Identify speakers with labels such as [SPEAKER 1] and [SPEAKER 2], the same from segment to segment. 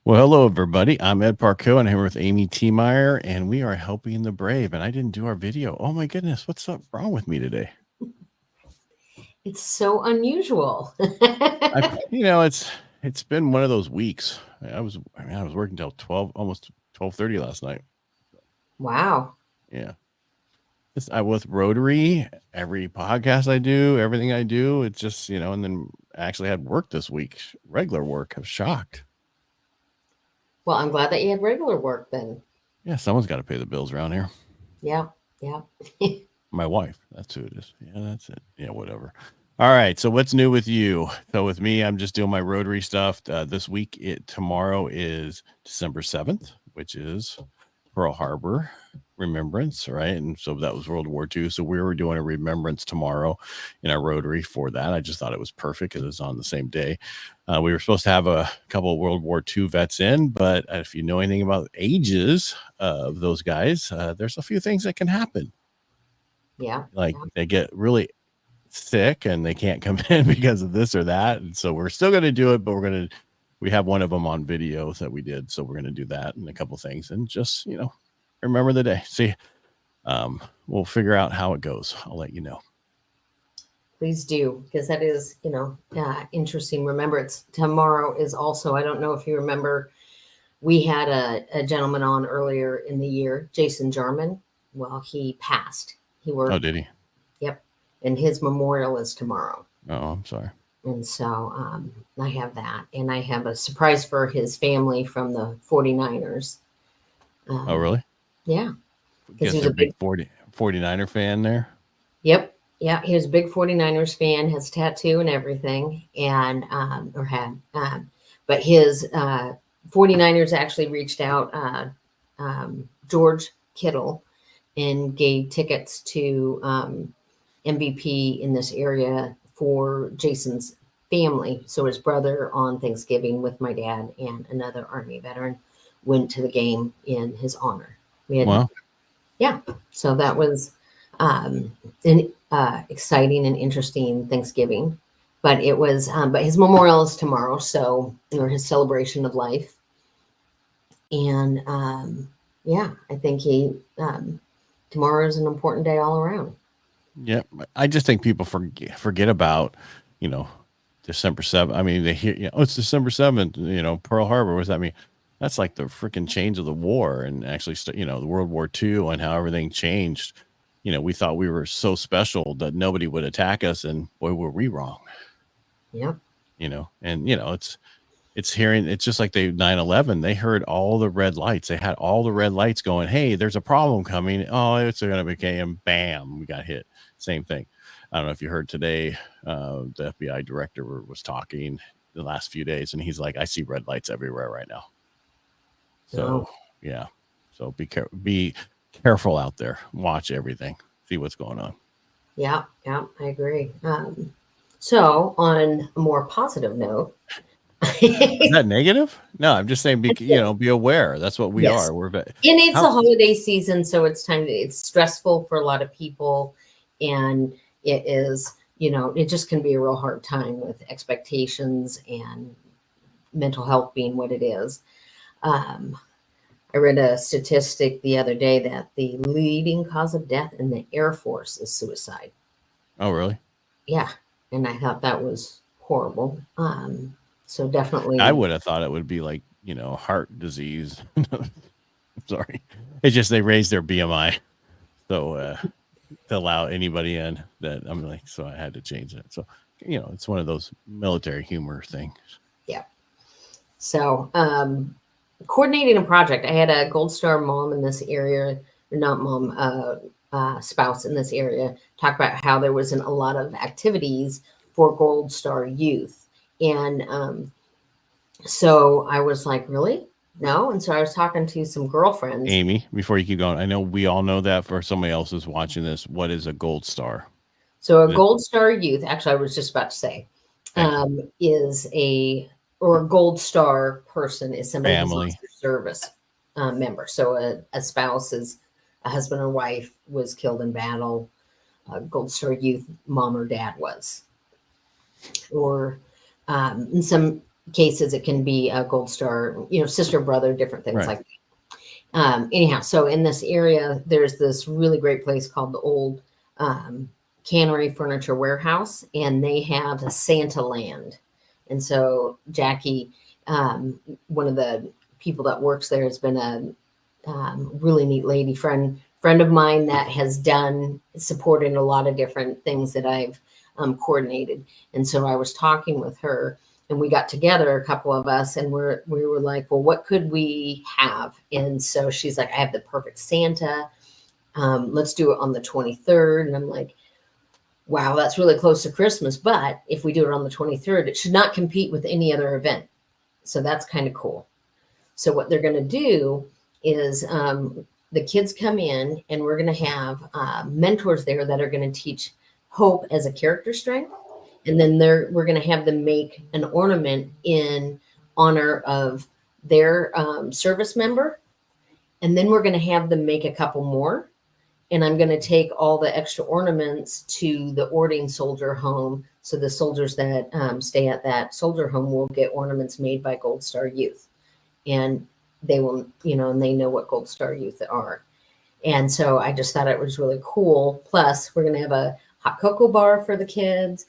[SPEAKER 1] Well, hello, everybody. I'm Ed Parcaut, and I'm here with Amy Tiemeyer, and we are helping the brave. And I didn't do our video. Oh my goodness, what's up wrong with me today?
[SPEAKER 2] It's so unusual.
[SPEAKER 1] I, it's been one of those weeks. I was working till 12, almost 12:30 last night.
[SPEAKER 2] Wow.
[SPEAKER 1] Yeah, I with Rotary. Every podcast I do, everything I do, it's just and then I actually had work this week, regular work. I was shocked.
[SPEAKER 2] Well, I'm glad that you had regular work then.
[SPEAKER 1] Yeah, someone's got to pay the bills around here.
[SPEAKER 2] Yeah. Yeah.
[SPEAKER 1] My wife. That's who it is. Yeah, that's it. Yeah, whatever. All right. So what's new with you? So with me, I'm just doing my Rotary stuff. This week, tomorrow is December 7th, which is Pearl Harbor Remembrance, right? And so that was World War II. So we were doing a remembrance tomorrow in our Rotary for that. I just thought it was perfect because it was on the same day. We were supposed to have a couple of World War II vets in, but if you know anything about ages of those guys, there's a few things that can happen.
[SPEAKER 2] Yeah.
[SPEAKER 1] Like
[SPEAKER 2] Yeah.
[SPEAKER 1] they get really sick and they can't come in because of this or that. And so we're still going to do it, but we have one of them on videos that we did. So we're going to do that and a couple things and just, remember the day. See, we'll figure out how it goes. I'll let you know.
[SPEAKER 2] Please do, because that is, interesting. Remember, it's tomorrow is also, I don't know if you remember, we had a gentleman on earlier in the year, Jason Jarman. Well, he passed. He
[SPEAKER 1] Oh,
[SPEAKER 2] worked.
[SPEAKER 1] did he?
[SPEAKER 2] Yep. And his memorial is tomorrow.
[SPEAKER 1] Oh, I'm sorry.
[SPEAKER 2] And so I have that. And I have a surprise for his family from the 49ers.
[SPEAKER 1] Oh,
[SPEAKER 2] Um,
[SPEAKER 1] really?
[SPEAKER 2] yeah. Because
[SPEAKER 1] Guess
[SPEAKER 2] he was
[SPEAKER 1] they're
[SPEAKER 2] a
[SPEAKER 1] a
[SPEAKER 2] big.
[SPEAKER 1] big 49er fan there.
[SPEAKER 2] Yep. Yeah, he was a big 49ers fan, has tattoo and everything, and or had. But his 49ers actually reached out, George Kittle, and gave tickets to MVP in this area for Jason's family. So his brother on Thanksgiving with my dad and another Army veteran went to the game in his honor. We had,
[SPEAKER 1] Wow.
[SPEAKER 2] yeah, so that was an exciting and interesting Thanksgiving. But it was, but his memorial is tomorrow, so or his celebration of life, and yeah, I think tomorrow is an important day all around.
[SPEAKER 1] Yeah. I just think people forget about, you know, December 7th. I mean, they hear, oh, it's December 7th, Pearl Harbor. What does that mean? That's like the freaking change of the war and actually, the World War II and how everything changed. We thought we were so special that nobody would attack us. And boy, were we wrong,
[SPEAKER 2] Yep.
[SPEAKER 1] and, it's hearing, it's just like 9/11. They heard all the red lights. They had all the red lights going, hey, there's a problem coming. Oh, it's going to become bam. We got hit. Same thing. I don't know if you heard today, the FBI director was talking the last few days, and he's like, I see red lights everywhere right now.
[SPEAKER 2] No.
[SPEAKER 1] So, yeah. So be careful out there. Watch everything. See what's going on.
[SPEAKER 2] Yeah. Yeah. I agree. So, on a more positive note,
[SPEAKER 1] Is that negative? No, I'm just saying, be aware. That's what we
[SPEAKER 2] yes,
[SPEAKER 1] are.
[SPEAKER 2] and it's a
[SPEAKER 1] How,
[SPEAKER 2] holiday season, so it's stressful for a lot of people, and it is, it just can be a real hard time with expectations and mental health being what it is. Um, I read a statistic the other day that the leading cause of death in the Air Force is suicide.
[SPEAKER 1] oh, really?
[SPEAKER 2] Yeah, and I thought that was horrible. So
[SPEAKER 1] I
[SPEAKER 2] definitely,
[SPEAKER 1] would have thought it would be like, heart disease. Sorry. It's just they raised their BMI. So to allow anybody in that I'm like, so I had to change it. So, it's one of those military humor things.
[SPEAKER 2] yeah. So coordinating a project. I had a Gold Star mom in this area, or not mom, spouse in this area, talk about how there wasn't a lot of activities for Gold Star youth. And so I was like, really? No. And so I was talking to some girlfriends.
[SPEAKER 1] Amy, before you keep going, I know we all know that. For somebody else who's watching this, what is a gold star?
[SPEAKER 2] So a
[SPEAKER 1] Is it-
[SPEAKER 2] Gold Star youth, actually, I was just about to say,
[SPEAKER 1] Thank you.
[SPEAKER 2] is or a Gold Star person is somebody who's
[SPEAKER 1] Family.
[SPEAKER 2] lost their service member. So a spouse is a husband or wife was killed in battle. Gold Star youth mom or dad was, or and some cases, it can be a Gold Star, sister, brother, different things
[SPEAKER 1] Right.
[SPEAKER 2] like that. Anyhow, so in this area, there's this really great place called the Old Cannery Furniture Warehouse, and they have a Santa Land. And so Jackie, one of the people that works there, has been a really neat lady friend of mine that has done supported a lot of different things that I've coordinated. And so I was talking with her, and we got together, a couple of us, and we were like, well, what could we have? And so she's like, I have the perfect Santa. Let's do it on the 23rd. And I'm like, wow, that's really close to Christmas. But if we do it on the 23rd, it should not compete with any other event. So that's kind of cool. So what they're going to do is the kids come in, and we're going to have mentors there that are going to teach hope as a character strength. And then we're going to have them make an ornament in honor of their service member. And then we're going to have them make a couple more. And I'm going to take all the extra ornaments to the Ording Soldier Home. So the soldiers that stay at that soldier home will get ornaments made by Gold Star Youth. And they will, and they know what Gold Star Youth are. And so I just thought it was really cool. Plus, we're going to have a hot cocoa bar for the kids.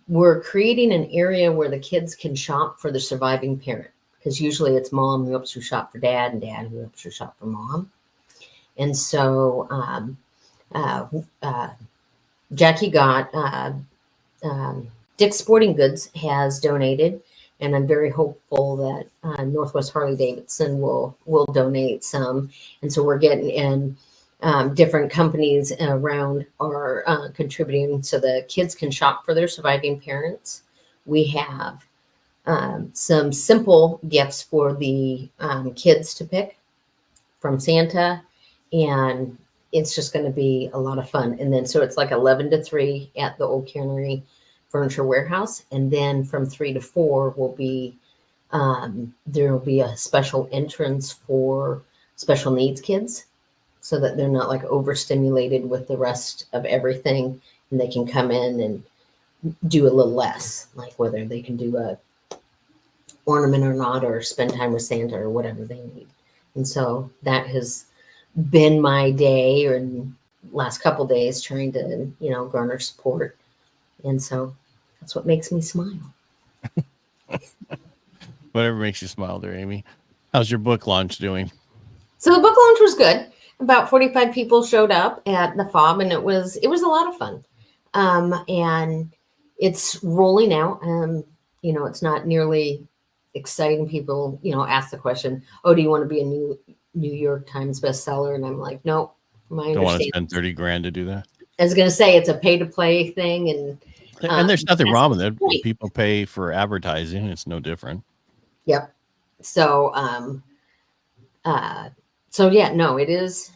[SPEAKER 2] We're creating an area where the kids can shop for the surviving parent, because usually it's mom who helps you shop for dad and dad who helps you shop for mom. And so Jackie got Dick's Sporting Goods has donated, and I'm very hopeful that Northwest Harley Davidson will donate some. And so we're getting in. Different companies around are contributing so the kids can shop for their surviving parents. We have some simple gifts for the kids to pick from Santa, and it's just going to be a lot of fun. And then so it's like 11 to 3 at the Old Cannery Furniture Warehouse, and then from 3 to 4 will be there will be a special entrance for special needs kids, so that they're not like overstimulated with the rest of everything, and they can come in and do a little less, like whether they can do a ornament or not, or spend time with Santa or whatever they need. And so that has been my day, or last couple days, trying to, garner support. And so that's what makes me smile.
[SPEAKER 1] Whatever makes you smile there, Amy. How's your book launch doing?
[SPEAKER 2] So the book launch was good. About 45 people showed up at the FOB, and it was a lot of fun. And it's rolling out. It's not nearly exciting. People, ask the question, "Oh, do you want to be a New York Times bestseller?" And I'm like, "No."
[SPEAKER 1] Don't want to spend 30 grand to do that.
[SPEAKER 2] I was going to say it's a pay to play thing,
[SPEAKER 1] and there's nothing wrong with it. When people pay for advertising, it's no different.
[SPEAKER 2] Yep. So, so yeah, no, it is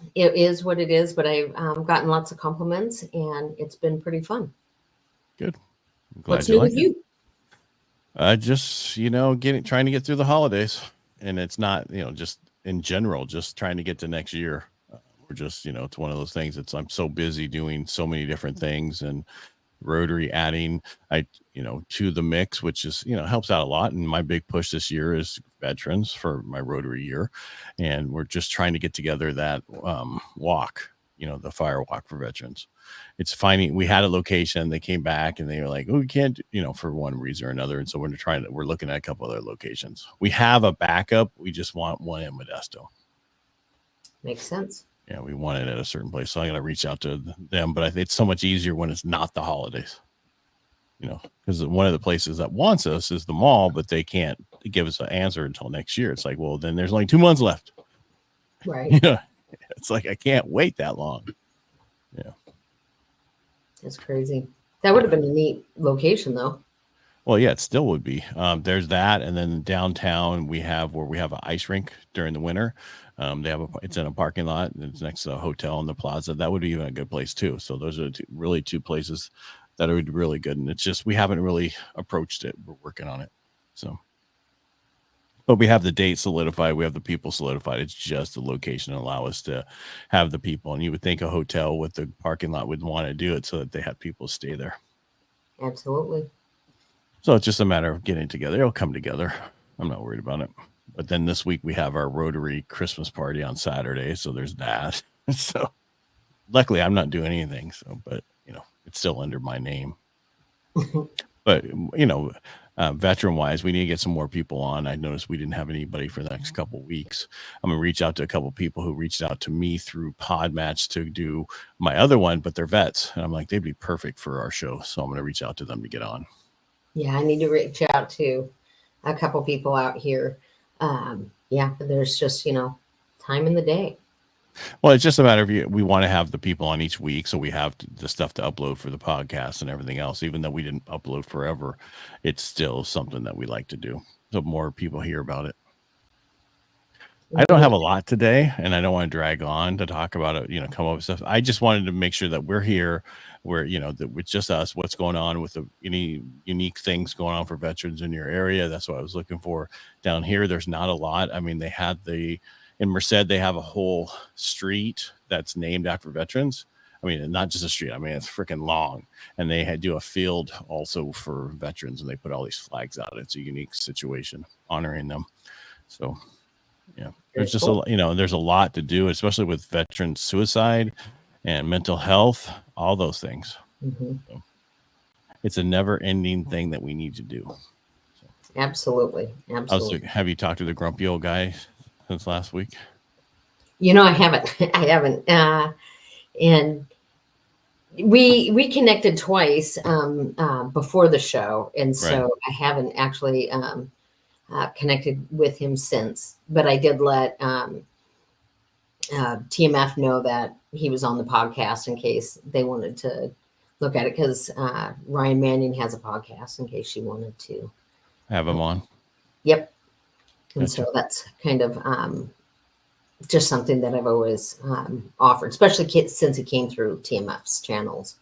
[SPEAKER 2] what it is, but I've gotten lots of compliments, and it's been pretty fun.
[SPEAKER 1] Good. I'm glad
[SPEAKER 2] What's new with you?
[SPEAKER 1] Just, trying to get through the holidays, and it's not, just in general, just trying to get to next year. We're just, it's one of those things. I'm so busy doing so many different things, and Rotary adding to the mix, which is helps out a lot. And my big push this year is veterans for my Rotary year, and we're just trying to get together that walk, the fire walk for veterans. It's finding, we had a location, they came back and they were like, oh, we can't, for one reason or another. And so we're looking at a couple other locations. We have a backup, we just want one in Modesto.
[SPEAKER 2] Makes sense.
[SPEAKER 1] Yeah, we want it at a certain place. So I got to reach out to them, but I think it's so much easier when it's not the holidays, because one of the places that wants us is the mall, but they can't give us an answer until next year. It's like, well, then there's only 2 months left.
[SPEAKER 2] Right.
[SPEAKER 1] It's like, I can't wait that long. Yeah.
[SPEAKER 2] That's crazy. That would have been a neat location though.
[SPEAKER 1] Well, yeah, it still would be. There's that, and then downtown we have an ice rink during the winter. It's in a parking lot, and it's next to a hotel in the plaza. That would be even a good place too. So those are two places that are really good. And it's just, we haven't really approached it. We're working on it. So, but we have the date solidified. We have the people solidified. It's just the location to allow us to have the people. And you would think a hotel with the parking lot would want to do it so that they have people stay there.
[SPEAKER 2] Absolutely.
[SPEAKER 1] So it's just a matter of getting together. It'll come together. I'm not worried about it. But then this week we have our Rotary Christmas party on Saturday, so there's that. So luckily I'm not doing anything. So, but it's still under my name. But veteran wise, we need to get some more people on. I noticed we didn't have anybody for the next couple weeks. I'm gonna reach out to a couple people who reached out to me through Podmatch to do my other one, but they're vets, and I'm like, they'd be perfect for our show. So I'm gonna reach out to them to get on.
[SPEAKER 2] Yeah, I need to reach out to a couple people out here. Yeah, but there's just time in the day.
[SPEAKER 1] Well, it's just a matter of we want to have the people on each week, so we have the stuff to upload for the podcast and everything else. Even though we didn't upload forever, it's still something that we like to do, so more people hear about it. I don't have a lot today, and I don't want to drag on to talk about it, come up with stuff. I just wanted to make sure that we're here, where, that with just us, what's going on with any unique things going on for veterans in your area. That's what I was looking for. Down here, there's not a lot. I mean, they had in Merced, they have a whole street that's named after veterans. I mean, not just a street. I mean, it's freaking long. And they do a field also for veterans, and they put all these flags out. It's a unique situation honoring them. So, yeah, there's just there's a lot to do, especially with veteran suicide and mental health, all those things.
[SPEAKER 2] Mm-hmm.
[SPEAKER 1] So it's a never-ending thing that we need to do. So.
[SPEAKER 2] Absolutely.
[SPEAKER 1] Have you talked to the grumpy old guy since last week?
[SPEAKER 2] I haven't. I haven't. And we connected twice before the show, and so right. I haven't actually connected with him since. But I did let TMF know that he was on the podcast in case they wanted to look at it, because Ryan Manning has a podcast in case she wanted to
[SPEAKER 1] have him on.
[SPEAKER 2] Yep. And gotcha. So that's kind of just something that I've always offered, especially since it came through TMF's channels.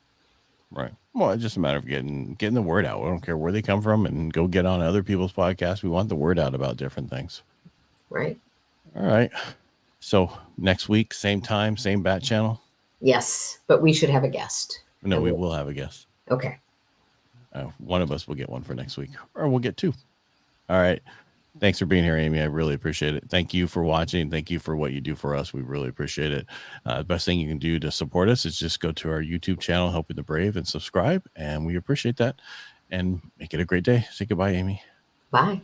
[SPEAKER 1] Right. Well, it's just a matter of getting the word out. I don't care where they come from, and go get on other people's podcasts. We want the word out about different things.
[SPEAKER 2] Right.
[SPEAKER 1] All right. So next week, same time, same bat channel?
[SPEAKER 2] Yes, but we should have a guest.
[SPEAKER 1] No, we will have a guest.
[SPEAKER 2] Okay.
[SPEAKER 1] One of us will get one for next week, or we'll get two. All right. Thanks for being here, Amy. I really appreciate it. Thank you for watching. Thank you for what you do for us. We really appreciate it. The best thing you can do to support us is just go to our YouTube channel, Helping the Brave, and subscribe. And we appreciate that. And make it a great day. Say goodbye, Amy.
[SPEAKER 2] Bye.